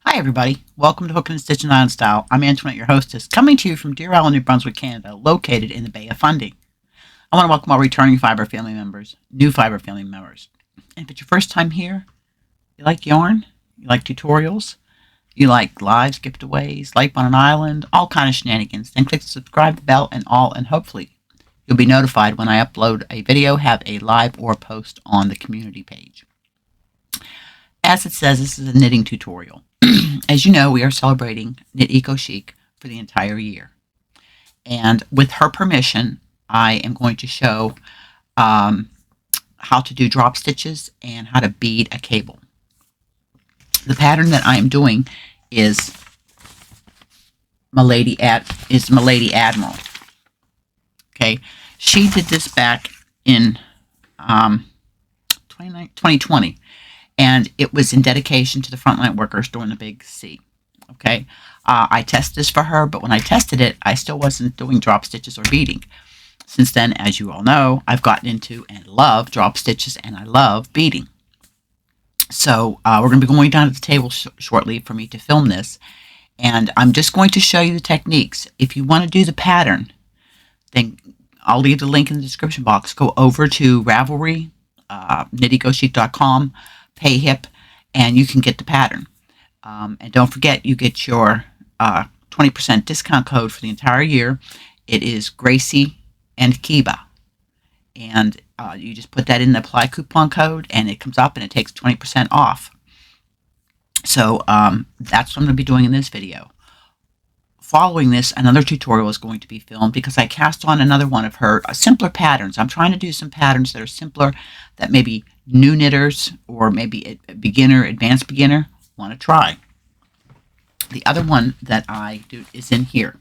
Hi everybody, welcome to Hookin and Stitchin Island Style. I'm Antoinette, your hostess, coming to you from Deer Island, New Brunswick, Canada, located in the Bay of Fundy. I want to welcome our returning Fiber family members, new Fiber family members. And if it's your first time here, you like yarn, you like tutorials, you like lives, gift-aways, life on an island, all kind of shenanigans, then click the subscribe bell and all, and hopefully you'll be notified when I upload a video, have a live or post on the community page. As it says, this is a knitting tutorial. As you know, we are celebrating Knit Eco Chic for the entire year. And with her permission, I am going to show how to do drop stitches and how to bead a cable. The pattern that I am doing is Milady Admiral. Okay, she did this back in 2020. And it was in dedication to the frontline workers during the Big C. Okay, I tested this for her, but when I tested it, I still wasn't doing drop stitches or beading. Since then, as you all know, I've gotten into and love drop stitches and I love beading. So we're going to be going down to the table shortly for me to film this. And I'm just going to show you the techniques. If you want to do the pattern, then I'll leave the link in the description box. Go over to Ravelry, knitecochic.com, Payhip, and you can get the pattern. And don't forget, you get your 20% discount code for the entire year. It is Gracie and Kiba. And you just put that in the apply coupon code, and it comes up and it takes 20% off. So that's what I'm going to be doing in this video. Following this, another tutorial is going to be filmed because I cast on another one of her simpler patterns. I'm trying to do some patterns that are simpler, that maybe new knitters or maybe a beginner, advanced beginner want to try. The other one that I do is in here.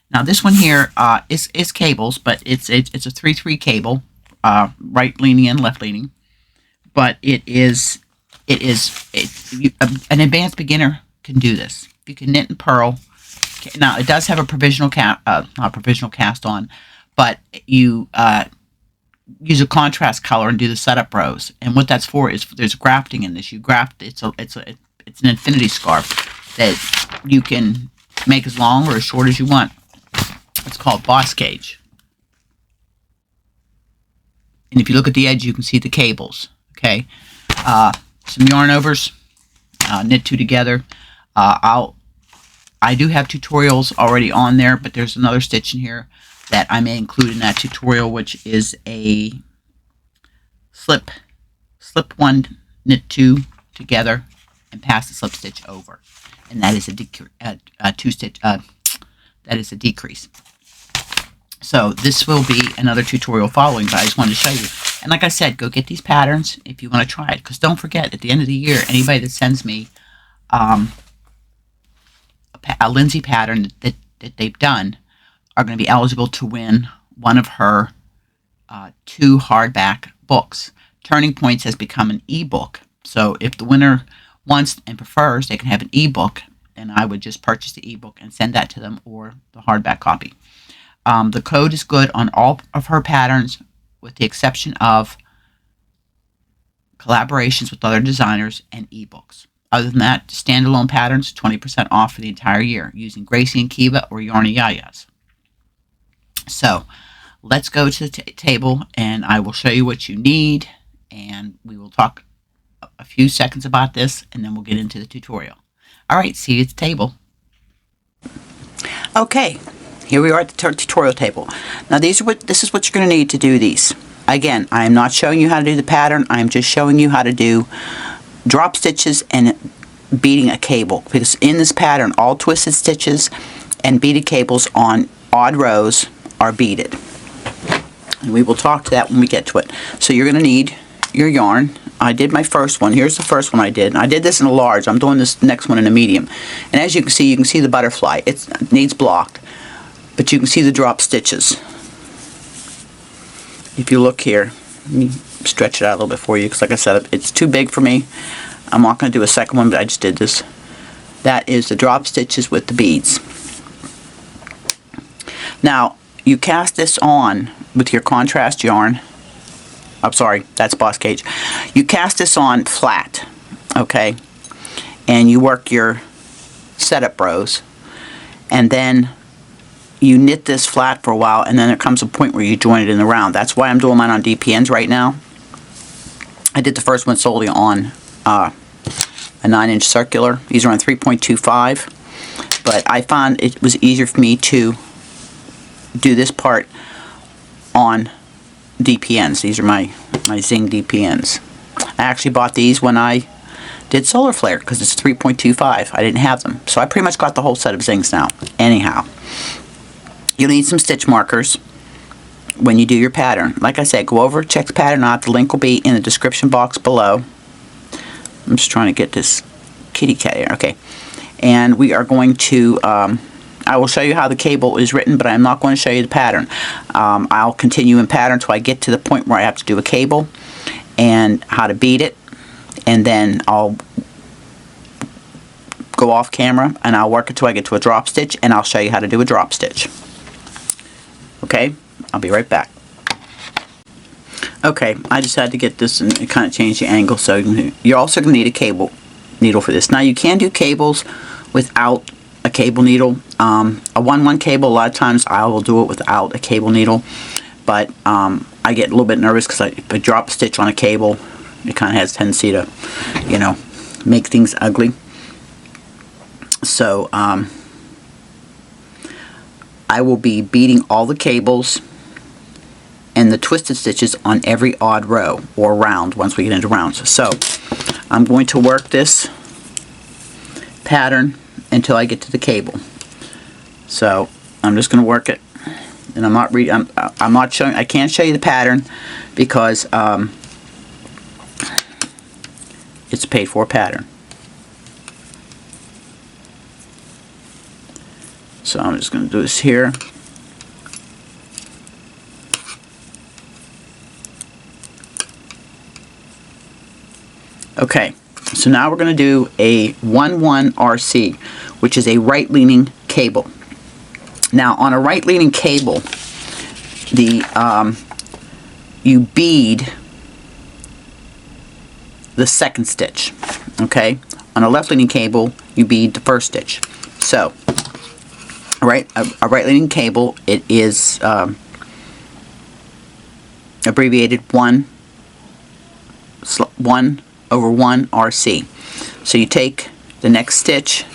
Now this one here is cables, but it's a 3-3 cable, right leaning and left leaning. But an advanced beginner can do this. You can knit and purl. Now it does have a provisional cast on, but you use a contrast color and do the setup rows. And what that's for is there's grafting in this. You graft. It's an infinity scarf that you can make as long or as short as you want. It's called boss gauge. And if you look at the edge, you can see the cables. Okay, some yarn overs, knit two together. I do have tutorials already on there, but there's another stitch in here that I may include in that tutorial, which is a slip one, knit two together, and pass the slip stitch over, and that is a decrease. So this will be another tutorial following, but I just wanted to show you. And like I said, go get these patterns if you want to try it, because don't forget, at the end of the year, anybody that sends me a Lindsey pattern that they've done are going to be eligible to win one of her 2 hardback books. Turning Points has become an ebook, so if the winner wants and prefers, they can have an ebook, and I would just purchase the ebook and send that to them, or the hardback copy. The code is good on all of her patterns, with the exception of collaborations with other designers and ebooks. Other than that, standalone patterns, 20% off for the entire year using Gracie and Kiba or Yarny Yayas. So let's go to the table and I will show you what you need, and we will talk a few seconds about this, and then we'll get into the tutorial. All right, see you at the table. Okay, here we are at the tutorial table. Now this is what you're going to need to do these. Again, I am not showing you how to do the pattern. I am just showing you how to do drop stitches and beading a cable, because in this pattern all twisted stitches and beaded cables on odd rows are beaded, and we will talk to that when we get to it. So you're going to need your yarn. I did my first one. Here's the first one I did. I did this in a large. I'm doing this next one in a medium, and as you can see the butterfly. It needs blocked, but you can see the drop stitches. If you look here, let me stretch it out a little bit for you, because like I said, it's too big for me. I'm not going to do a second one, but I just did this. That is the drop stitches with the beads. Now you cast this on with your contrast yarn. I'm sorry, that's boss gauge. You cast this on flat, okay, and you work your setup rows, and then you knit this flat for a while, and then there comes a point where you join it in the round. That's why I'm doing mine on DPNs right now. I did the first one solely on a 9-inch circular. These are on 3.25, but I found it was easier for me to do this part on DPNs. These are my Zing DPNs. I actually bought these when I did Solar Flare because it's 3.25. I didn't have them, so I pretty much got the whole set of Zings now. Anyhow, you'll need some stitch markers when you do your pattern. Like I said, go over, check the pattern out. The link will be in the description box below. I'm just trying to get this kitty cat here. Okay, and we are going to I will show you how the cable is written, but I'm not going to show you the pattern. I'll continue in pattern until I get to the point where I have to do a cable and how to bead it, and then I'll go off camera and I'll work until I get to a drop stitch, and I'll show you how to do a drop stitch. Okay, I'll be right back. Okay, I just had to get this and kind of change the angle, so you're also going to need a cable needle for this. Now you can do cables without a cable needle. A 1-1 cable, a lot of times I will do it without a cable needle, but I get a little bit nervous because if I drop a stitch on a cable, it kind of has a tendency to, you know, make things ugly. So I will be beading all the cables and the twisted stitches on every odd row or round once we get into rounds. So I'm going to work this pattern until I get to the cable. So I'm just going to work it, and I'm not showing. I can't show you the pattern because it's a paid for pattern. So I'm just going to do this here. Okay, so now we're going to do a 1-1 RC, which is a right-leaning cable. Now, on a right-leaning cable, you bead the second stitch. Okay, on a left-leaning cable, you bead the first stitch. So, a right-leaning cable, it is abbreviated 1/1 RC. So you take the next stitch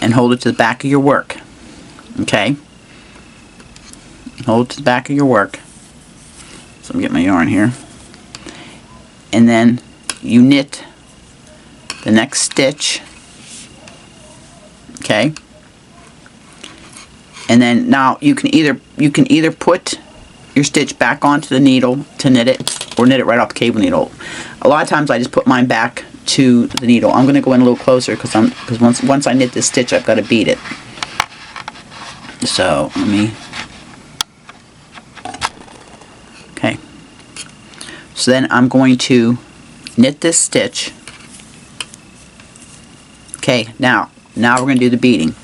and hold it to the back of your work. Okay? Hold it to the back of your work. So I'm getting my yarn here. And then you knit the next stitch. Okay? And then now you can either put your stitch back onto the needle to knit it, or knit it right off the cable needle. A lot of times I just put mine back to the needle. I'm going to go in a little closer because once I knit this stitch, I've got to bead it. So let me. Okay. So then I'm going to knit this stitch. Okay. Now we're going to do the beading.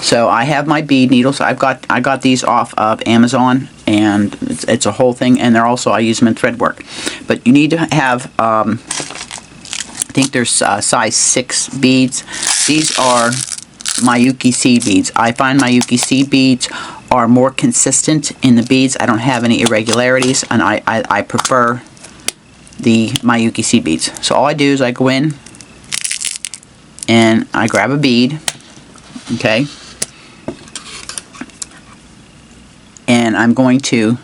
So I have my bead needles. I got these off of Amazon, and it's a whole thing. And they're also, I use them in thread work. But you need to have, I think there's size 6 beads. These are Milady seed beads. I find Milady seed beads are more consistent in the beads. I don't have any irregularities, and I prefer the Milady seed beads. So all I do is I go in and I grab a bead. Okay. And I'm going to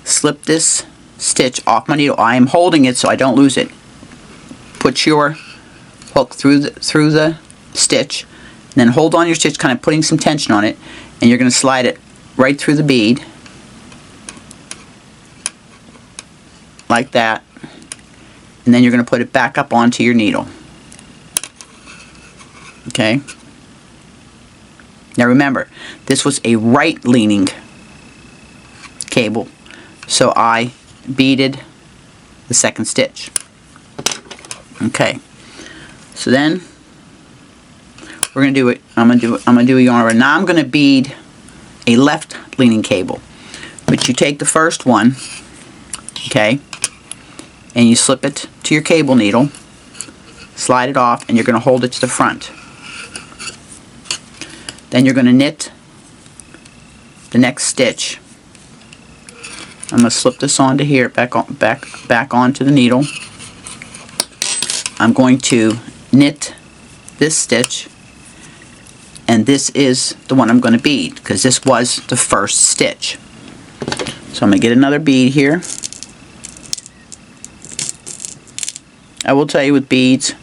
slip this stitch off my needle. I am holding it so I don't lose it. Put your hook through the stitch, and then hold on your stitch, kind of putting some tension on it, and you're going to slide it right through the bead like that, and then you're going to put it back up onto your needle. Okay. Now remember, this was a right-leaning cable, so I beaded the second stitch. Okay, so then we're gonna do it. I'm gonna do a yarn over. Now I'm gonna bead a left-leaning cable, but you take the first one, okay, and you slip it to your cable needle, slide it off, and you're going to hold it to the front. Then you're going to knit the next stitch. I'm going to slip this onto here, back onto the needle. I'm going to knit this stitch, and this is the one I'm going to bead, because this was the first stitch. So I'm going to get another bead here. I will tell you, with beads,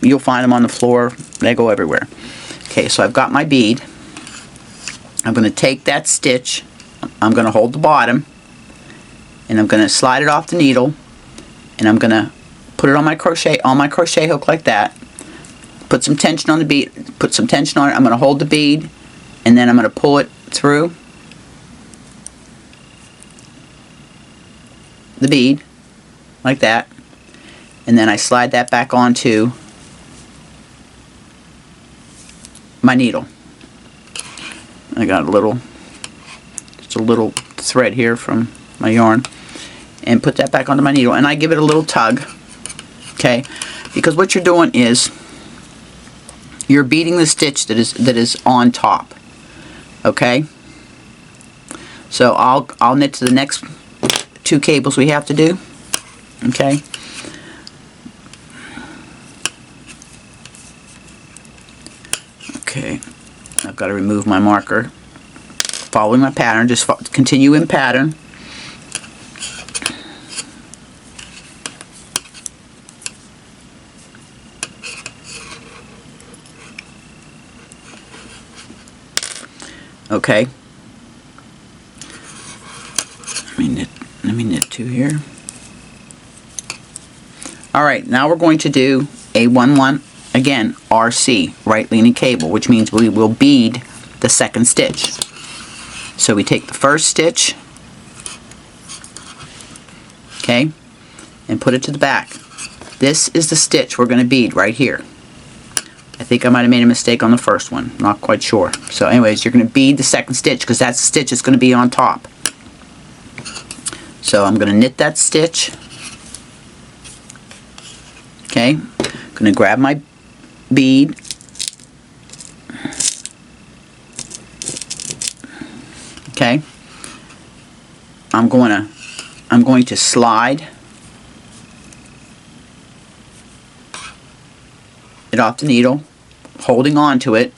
you'll find them on the floor. They go everywhere. Okay, so I've got my bead. I'm going to take that stitch. I'm going to hold the bottom, and I'm going to slide it off the needle, and I'm going to put it on my crochet hook like that. Put some tension on the bead. Put some tension on it. I'm going to hold the bead, and then I'm going to pull it through the bead like that, and then I slide that back onto my needle. I got just a little thread here from my yarn, and put that back onto my needle, and I give it a little tug. Okay, because what you're doing is you're beading the stitch that is on top. Okay, so I'll knit to the next 2 cables we have to do. Okay, I've got to remove my marker. Following my pattern, just continue in pattern. Okay. Let me knit 2 here. Alright, now we're going to do a 1-1, again, RC, right leaning cable, which means we will bead the second stitch. So we take the first stitch, okay, and put it to the back. This is the stitch we're going to bead right here. I think I might have made a mistake on the first one. Not quite sure. So anyways, you're going to bead the second stitch, because that stitch is going to be on top. So I'm going to knit that stitch. Okay. I'm going to grab my bead. Okay. I'm going to slide it off the needle, holding on to it,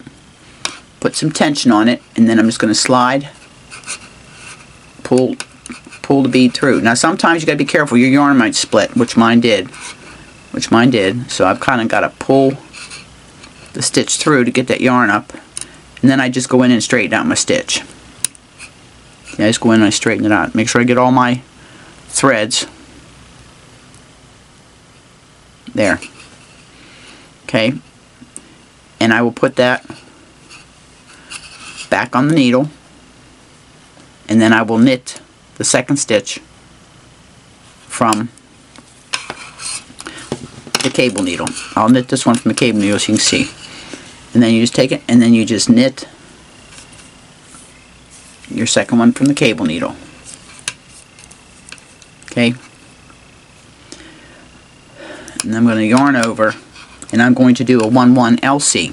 put some tension on it, and then I'm just going to slide, pull the bead through. Now sometimes you got to be careful, your yarn might split, which mine did. So I've kind of got to pull the stitch through to get that yarn up, and then I just go in and straighten out my stitch. I just go in and I straighten it out. Make sure I get all my threads there. Okay, and I will put that back on the needle, and then I will knit the second stitch from the cable needle. I'll knit this one from the cable needle so you can see. And then you just take it and then you just knit your second one from the cable needle. Okay, and I'm going to yarn over, and I'm going to do a 1-1 LC.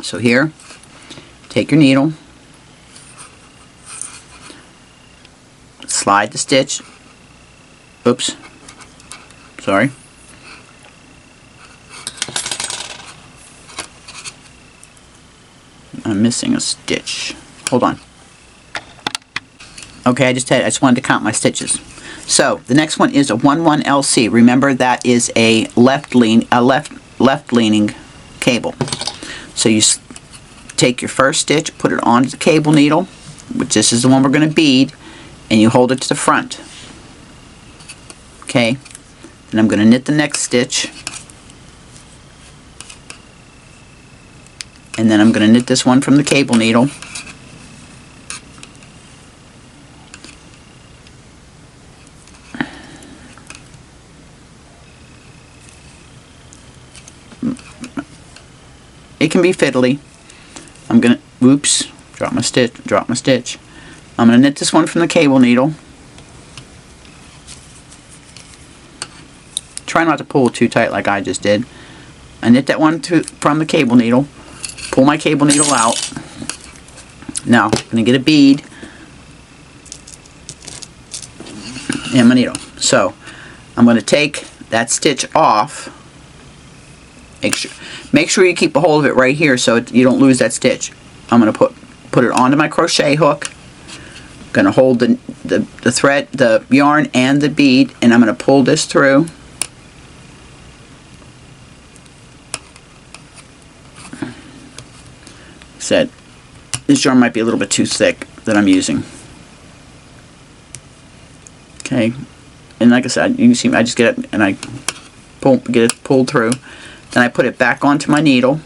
So here, take your needle, slide the stitch, oops, sorry, I'm missing a stitch, hold on. Okay, I just wanted to count my stitches. So the next one is a 1-1 LC. Remember, that is a left leaning cable. So you take your first stitch, put it onto the cable needle, which this is the one we're going to bead, and you hold it to the front. Okay, and I'm going to knit the next stitch, and then I'm going to knit this one from the cable needle. It can be fiddly. I'm gonna, oops, drop my stitch. I'm gonna knit this one from the cable needle. try not to pull too tight like I just did. I knit that one from the cable needle. Pull my cable needle out. Now I'm going to get a bead and my needle. So I'm going to take that stitch off. Make sure you keep a hold of it right here so you don't lose that stitch. I'm going to put it onto my crochet hook. I'm going to hold the thread, the yarn, and the bead, and I'm going to pull this through. Said this yarn might be a little bit too thick that I'm using. Okay, and like I said, you can see I just get it and I get it pulled through. Then I put it back onto my needle.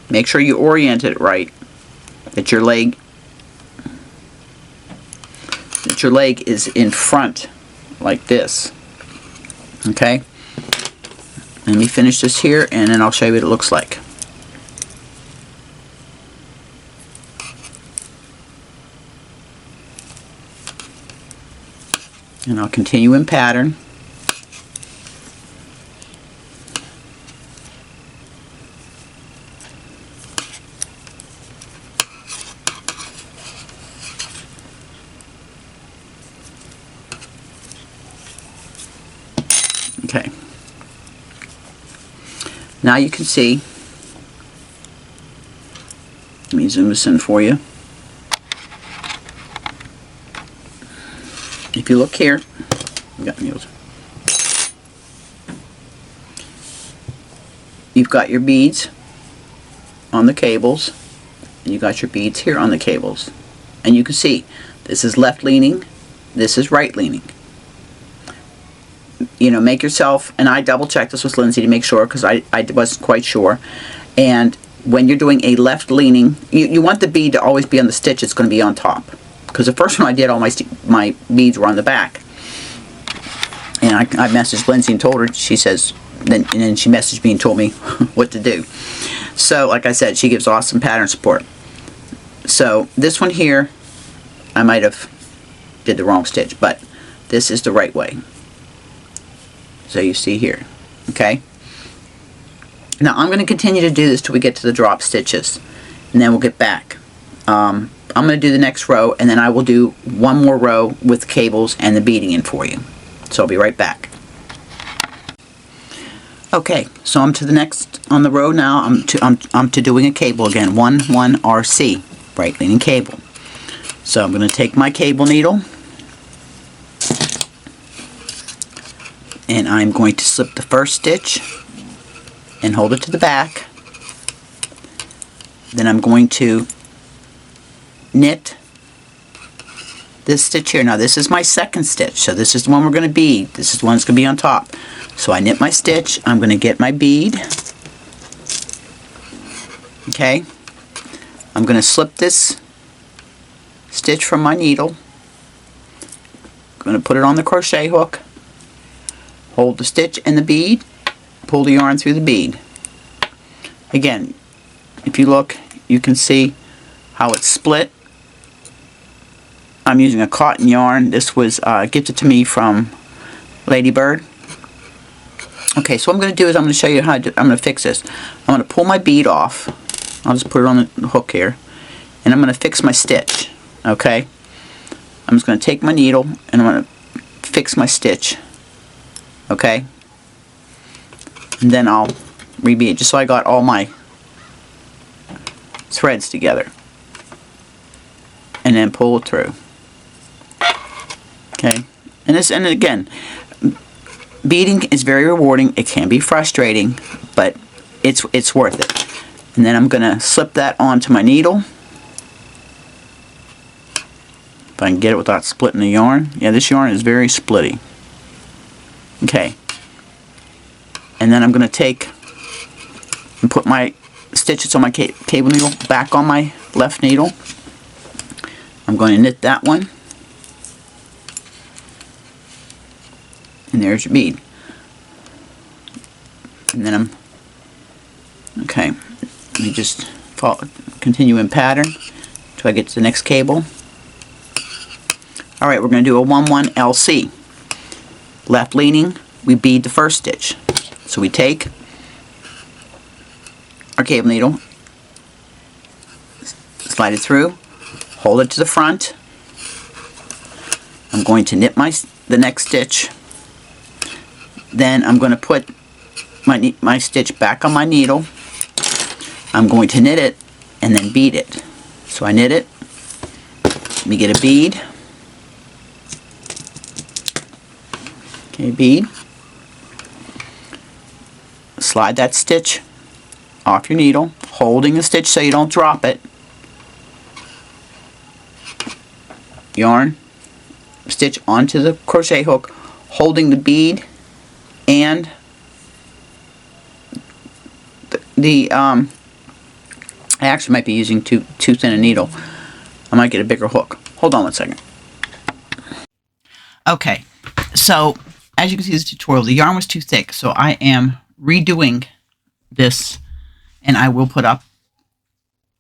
Make sure you orient it right. That your leg is in front like this. Okay. Let me finish this here and then I'll show you what it looks like. And I'll continue in pattern. Okay. Now you can see, let me zoom this in for you. If you look here, you've got your beads on the cables, and you got your beads here on the cables. And you can see, this is left leaning, this is right leaning. You know, make yourself, and I double checked this with Lindsey to make sure because I wasn't quite sure. And when you're doing a left leaning, you want the bead to always be on the stitch it's going to be on top. Because the first one I did, all my beads were on the back. And I messaged Lindsey and told her, she says, and then she messaged me and told me what to do. So, like I said, she gives awesome pattern support. So, this one here, I might have did the wrong stitch, but this is the right way. So you see here, okay? Now I'm going to continue to do this till we get to the drop stitches, and then we'll get back. I'm going to do the next row, and then I will do one more row with cables and the beading in for you. So I'll be right back. Okay, so I'm to the next on the row now. I'm to doing a cable again, 1-1 RC, right leaning cable. So I'm going to take my cable needle, and I'm going to slip the first stitch and hold it to the back. Then I'm going to knit this stitch here. Now this is my second stitch, so this is the one we're going to bead. This is the one that's going to be on top. So I knit my stitch, I'm going to get my bead. Okay, I'm going to slip this stitch from my needle. I'm going to put it on the crochet hook. Hold the stitch and the bead, pull the yarn through the bead. Again, if you look, you can see how it's split. I'm using a cotton yarn. This was gifted to me from Ladybird. Okay, so what I'm going to do is I'm going to show you how I'm going to fix this. I'm going to pull my bead off. I'll just put it on the hook here. And I'm going to fix my stitch. Okay? I'm just going to take my needle and I'm going to fix my stitch. Okay, and then I'll rebead just so I got all my threads together, and then pull it through. Okay, and again, beading is very rewarding. It can be frustrating, but it's worth it. And then I'm gonna slip that onto my needle. If I can get it without splitting the yarn. Yeah, this yarn is very splitty. Okay, and then I'm going to take and put my stitches on my cable needle back on my left needle. I'm going to knit that one, and there's your bead. And then okay, let me just continue in pattern until I get to the next cable. Alright, we're going to do a 1-1 LC. Left leaning, we bead the first stitch. So we take our cable needle, slide it through, hold it to the front. I'm going to knit the next stitch. Then I'm going to put my stitch back on my needle. I'm going to knit it and then bead it. So I knit it. Let me get a bead. Okay, bead. Slide that stitch off your needle, holding the stitch so you don't drop it. Yarn, stitch onto the crochet hook, holding the bead and I actually might be using too thin a needle. I might get a bigger hook. Hold on one second. Okay, so as you can see in this tutorial, the yarn was too thick, so I am redoing this, and I will put up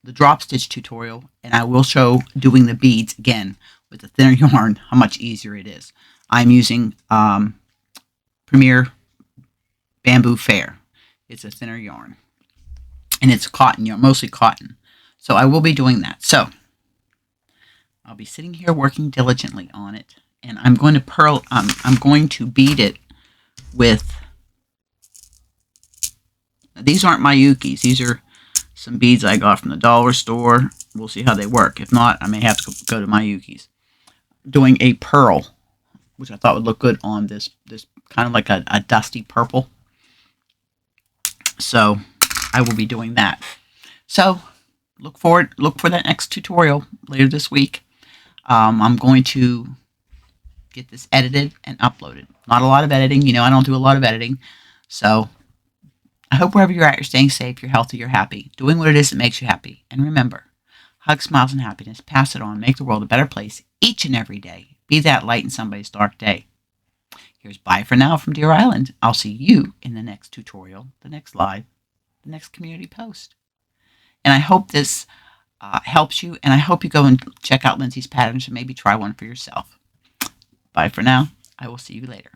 the drop stitch tutorial, and I will show doing the beads again with the thinner yarn, how much easier it is. I'm using Premier Bamboo Fair. It's a thinner yarn, and it's cotton yarn, mostly cotton. So I will be doing that. So I'll be sitting here working diligently on it, and I'm going to I'm going to bead it with, these aren't my Yukis, these are some beads I got from the dollar store. We'll see how they work. If not, I may have to go to my Yukis. Doing a pearl, which I thought would look good on this kind of like a dusty purple. So I will be doing that. So look for that next tutorial later this week. I'm going to get this edited and uploaded. Not a lot of editing, you know, I don't do a lot of editing. So I hope wherever you're at, you're staying safe, you're healthy, you're happy, doing what it is that makes you happy. And remember, hug, smiles, and happiness. Pass it on. Make the world a better place each and every day. Be that light in somebody's dark day. Here's bye for now from Deer Island. I'll see you in the next tutorial, the next live, the next community post. And I hope this helps you, and I hope you go and check out Lindsey's patterns and maybe try one for yourself. Bye for now. I will see you later.